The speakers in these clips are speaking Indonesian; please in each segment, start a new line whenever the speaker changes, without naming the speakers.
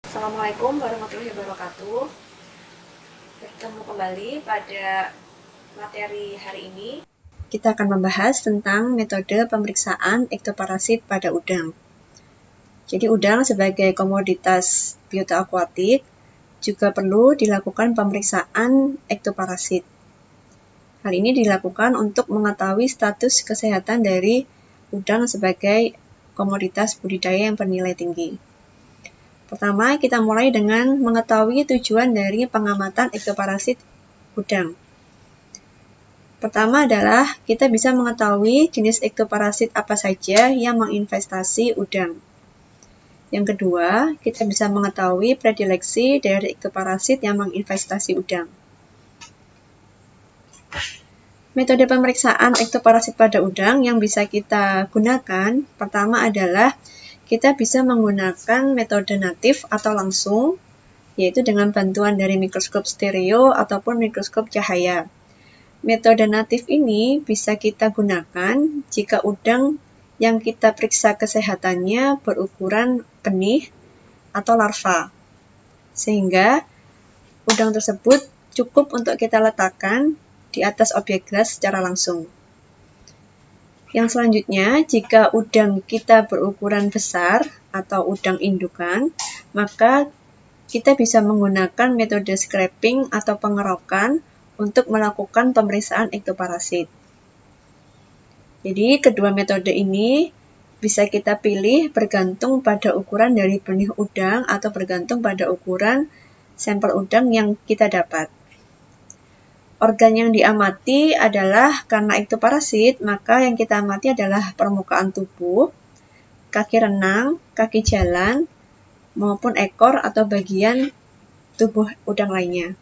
Assalamualaikum warahmatullahi wabarakatuh. Bertemu kembali pada materi hari ini. Kita akan membahas tentang metode pemeriksaan ektoparasit pada udang. Jadi udang sebagai komoditas biota akuatik juga perlu dilakukan pemeriksaan ektoparasit. Hal ini dilakukan untuk mengetahui status kesehatan dari udang sebagai komoditas budidaya yang bernilai tinggi. Pertama, kita mulai dengan mengetahui tujuan dari pengamatan ektoparasit udang. Pertama adalah kita bisa mengetahui jenis ektoparasit apa saja yang menginvestasi udang. Yang kedua, kita bisa mengetahui predileksi dari ektoparasit yang menginvestasi udang. Metode pemeriksaan ektoparasit pada udang yang bisa kita gunakan, pertama adalah kita bisa menggunakan metode natif atau langsung, yaitu dengan bantuan dari mikroskop stereo ataupun mikroskop cahaya. Metode natif ini bisa kita gunakan jika udang yang kita periksa kesehatannya berukuran benih atau larva, sehingga udang tersebut cukup untuk kita letakkan di atas objek gelas secara langsung. Yang selanjutnya, jika udang kita berukuran besar atau udang indukan, maka kita bisa menggunakan metode scraping atau pengerokan untuk melakukan pemeriksaan ektoparasit. Jadi, kedua metode ini bisa kita pilih bergantung pada ukuran dari benih udang atau bergantung pada ukuran sampel udang yang kita dapat. Organ yang diamati adalah karena ektoparasit, maka yang kita amati adalah permukaan tubuh, kaki renang, kaki jalan, maupun ekor atau bagian tubuh udang lainnya.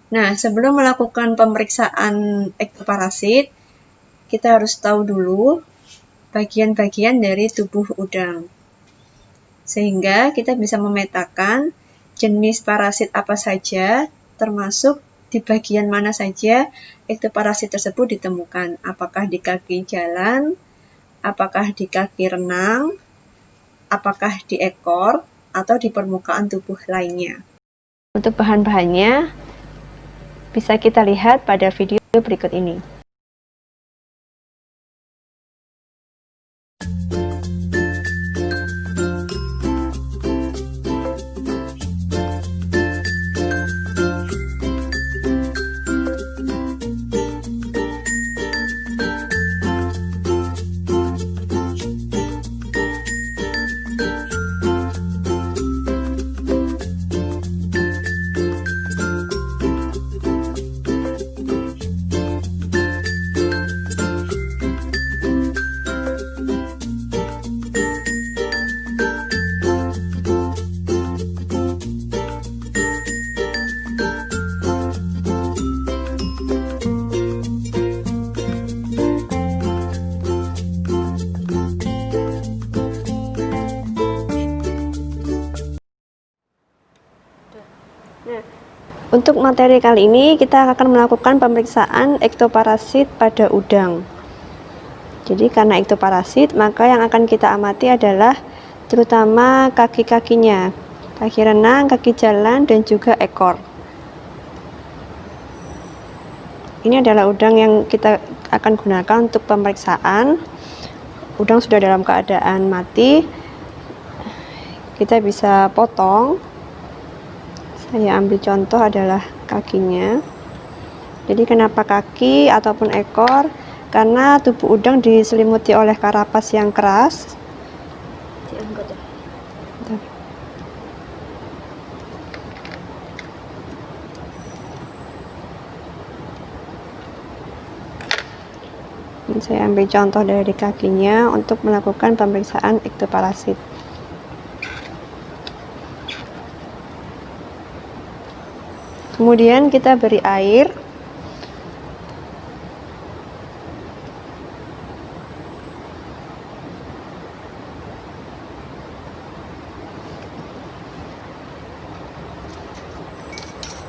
Nah, sebelum melakukan pemeriksaan ektoparasit, kita harus tahu dulu bagian-bagian dari tubuh udang. Sehingga kita bisa memetakan jenis parasit apa saja, termasuk di bagian mana saja ektoparasit tersebut ditemukan. Apakah di kaki jalan, apakah di kaki renang, apakah di ekor, atau di permukaan tubuh lainnya. Untuk bahan-bahannya bisa kita lihat pada video berikut ini. Untuk materi kali ini kita akan melakukan pemeriksaan ektoparasit pada udang. Jadi karena ektoparasit, maka yang akan kita amati adalah terutama kaki-kakinya, kaki renang, kaki jalan, dan juga ekor. Ini adalah udang yang kita akan gunakan untuk pemeriksaan. Udang sudah dalam keadaan mati, kita bisa potong. Saya ambil contoh adalah kakinya. Jadi kenapa kaki ataupun ekor? Karena tubuh udang diselimuti oleh karapas yang keras. Saya ambil contoh dari kakinya untuk melakukan pemeriksaan ektoparasit. Kemudian kita beri air.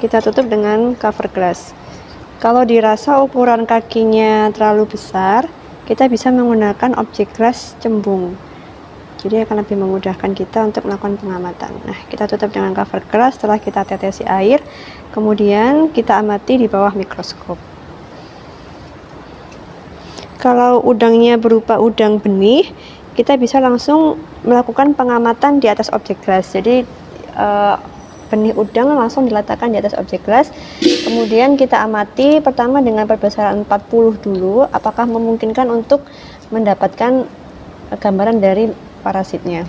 Kita tutup dengan cover glass. Kalau dirasa ukuran kakinya terlalu besar, kita bisa menggunakan objek glass cembung. Jadi akan lebih memudahkan kita untuk melakukan pengamatan. Nah, kita tutup dengan cover glass setelah kita tetesi air, kemudian kita amati di bawah mikroskop. Kalau udangnya berupa udang benih, kita bisa langsung melakukan pengamatan di atas objek glass. Jadi benih udang langsung diletakkan di atas objek glass. Kemudian kita amati pertama dengan perbesaran 40 dulu, apakah memungkinkan untuk mendapatkan gambaran dari parasitnya.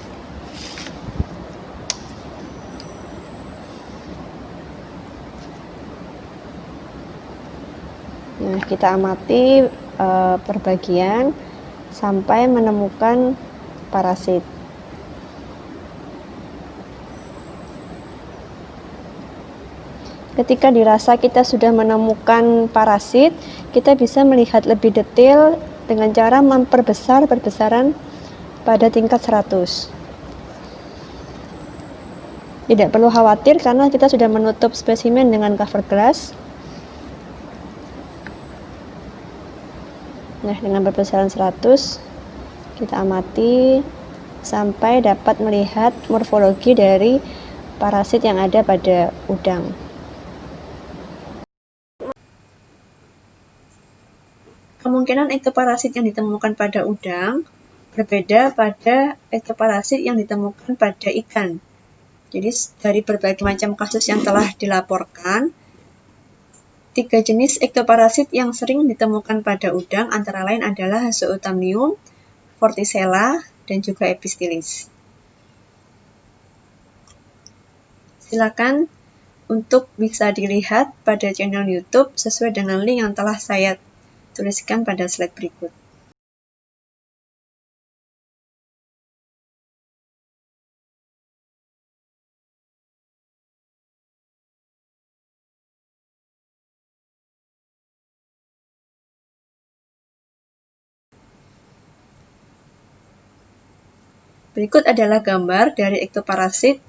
Nah, kita amati perbagian sampai menemukan parasit. Ketika dirasa kita sudah menemukan parasit, kita bisa melihat lebih detail dengan cara memperbesar perbesaran pada tingkat 100. Tidak perlu khawatir karena kita sudah menutup spesimen dengan cover glass. Nah, dengan perbesaran 100 kita amati sampai dapat melihat morfologi dari parasit yang ada pada udang. Kemungkinan ektoparasit yang ditemukan pada udang berbeda pada ektoparasit yang ditemukan pada ikan. Jadi dari berbagai macam kasus yang telah dilaporkan, 3 jenis ektoparasit yang sering ditemukan pada udang antara lain adalah Zootamnium, Vorticella, dan juga Epistelis. Silakan untuk bisa dilihat pada channel YouTube sesuai dengan link yang telah saya tuliskan pada slide berikut. Berikut adalah gambar dari ektoparasit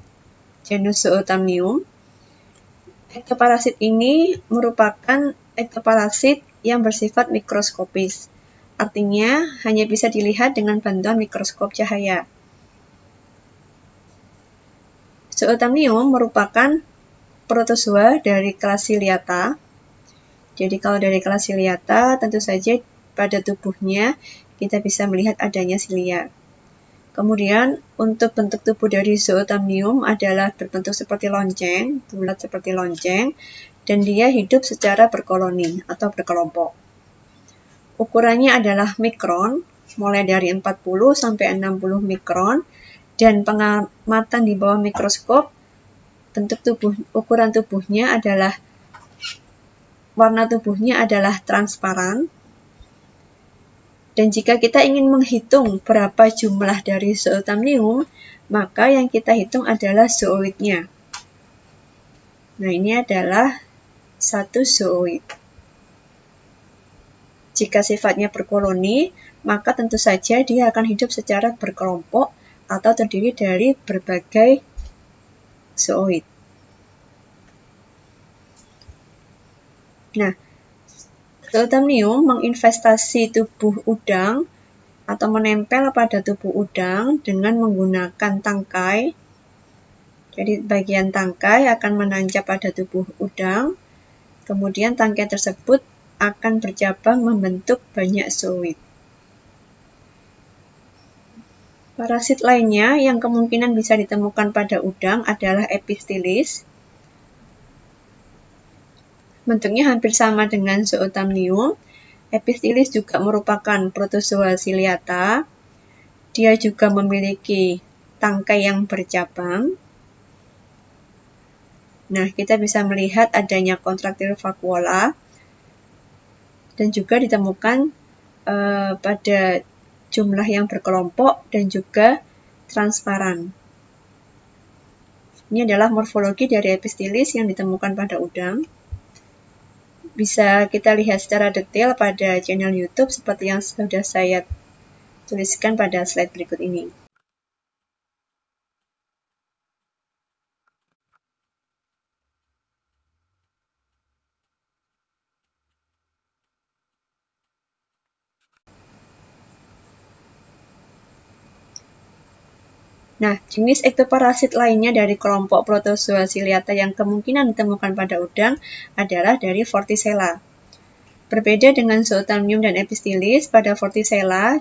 genus Zootamnium. Ektoparasit ini merupakan ektoparasit yang bersifat mikroskopis. Artinya, hanya bisa dilihat dengan bantuan mikroskop cahaya. Zootamnium merupakan protozoa dari kelas Ciliata. Jadi kalau dari kelas Ciliata, tentu saja pada tubuhnya kita bisa melihat adanya silia. Kemudian untuk bentuk tubuh dari Zootamnium adalah berbentuk seperti lonceng, bulat seperti lonceng, dan dia hidup secara berkoloni atau berkelompok. Ukurannya adalah mikron, mulai dari 40 sampai 60 mikron, dan pengamatan di bawah mikroskop, ukuran tubuhnya adalah, warna tubuhnya adalah transparan. Dan jika kita ingin menghitung berapa jumlah dari Zootamnium, maka yang kita hitung adalah zooidnya. Nah, ini adalah satu zooid. Jika sifatnya berkoloni, maka tentu saja dia akan hidup secara berkelompok atau terdiri dari berbagai zooid. Nah, Zootamnium menginvestasi tubuh udang atau menempel pada tubuh udang dengan menggunakan tangkai. Jadi bagian tangkai akan menancap pada tubuh udang, kemudian tangkai tersebut akan bercabang membentuk banyak zooid. Parasit lainnya yang kemungkinan bisa ditemukan pada udang adalah Epistelis. Bentuknya hampir sama dengan Zootamnium. Epistelis juga merupakan protozoa Ciliata. Dia juga memiliki tangkai yang bercabang. Nah, kita bisa melihat adanya kontraktil vakuola dan juga ditemukan pada jumlah yang berkelompok dan juga transparan. Ini adalah morfologi dari Epistelis yang ditemukan pada udang. Bisa kita lihat secara detail pada channel YouTube seperti yang sudah saya tuliskan pada slide berikut ini. Nah, jenis ektoparasit lainnya dari kelompok Protozoa ciliata yang kemungkinan ditemukan pada udang adalah dari Vorticella. Berbeda dengan Zoothamium dan Epistelis, pada Vorticella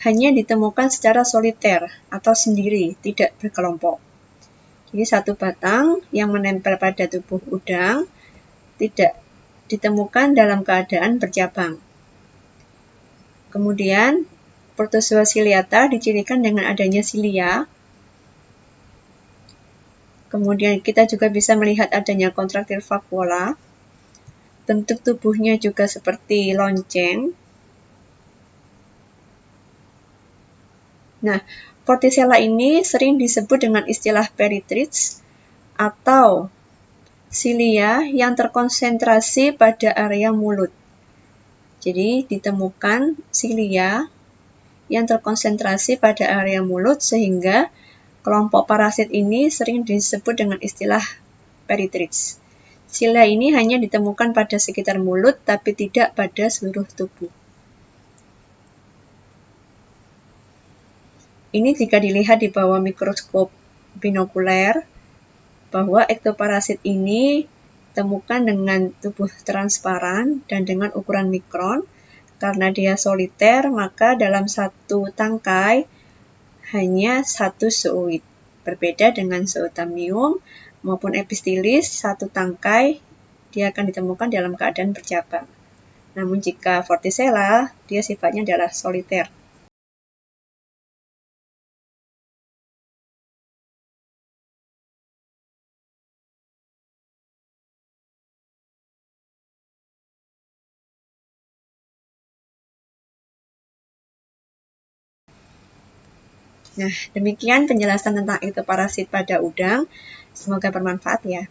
hanya ditemukan secara soliter atau sendiri, tidak berkelompok. Jadi satu batang yang menempel pada tubuh udang tidak ditemukan dalam keadaan bercabang. Kemudian, Protozoa ciliata dicirikan dengan adanya silia. Kemudian kita juga bisa melihat adanya kontraktil vakuola. Bentuk tubuhnya juga seperti lonceng. Nah, Vorticella ini sering disebut dengan istilah peritrits atau silia yang terkonsentrasi pada area mulut. Jadi ditemukan silia yang terkonsentrasi pada area mulut sehingga kelompok parasit ini sering disebut dengan istilah peritrits. Silia ini hanya ditemukan pada sekitar mulut tapi tidak pada seluruh tubuh. Ini jika dilihat di bawah mikroskop binokuler, bahwa ektoparasit ini ditemukan dengan tubuh transparan dan dengan ukuran mikron. Karena dia soliter, maka dalam satu tangkai hanya satu zooid. Berbeda dengan Zoothamium maupun Epistelis, satu tangkai dia akan ditemukan dalam keadaan bercabang. Namun jika Vorticella, dia sifatnya adalah soliter. Nah, demikian penjelasan tentang ektoparasit pada udang. Semoga bermanfaat ya.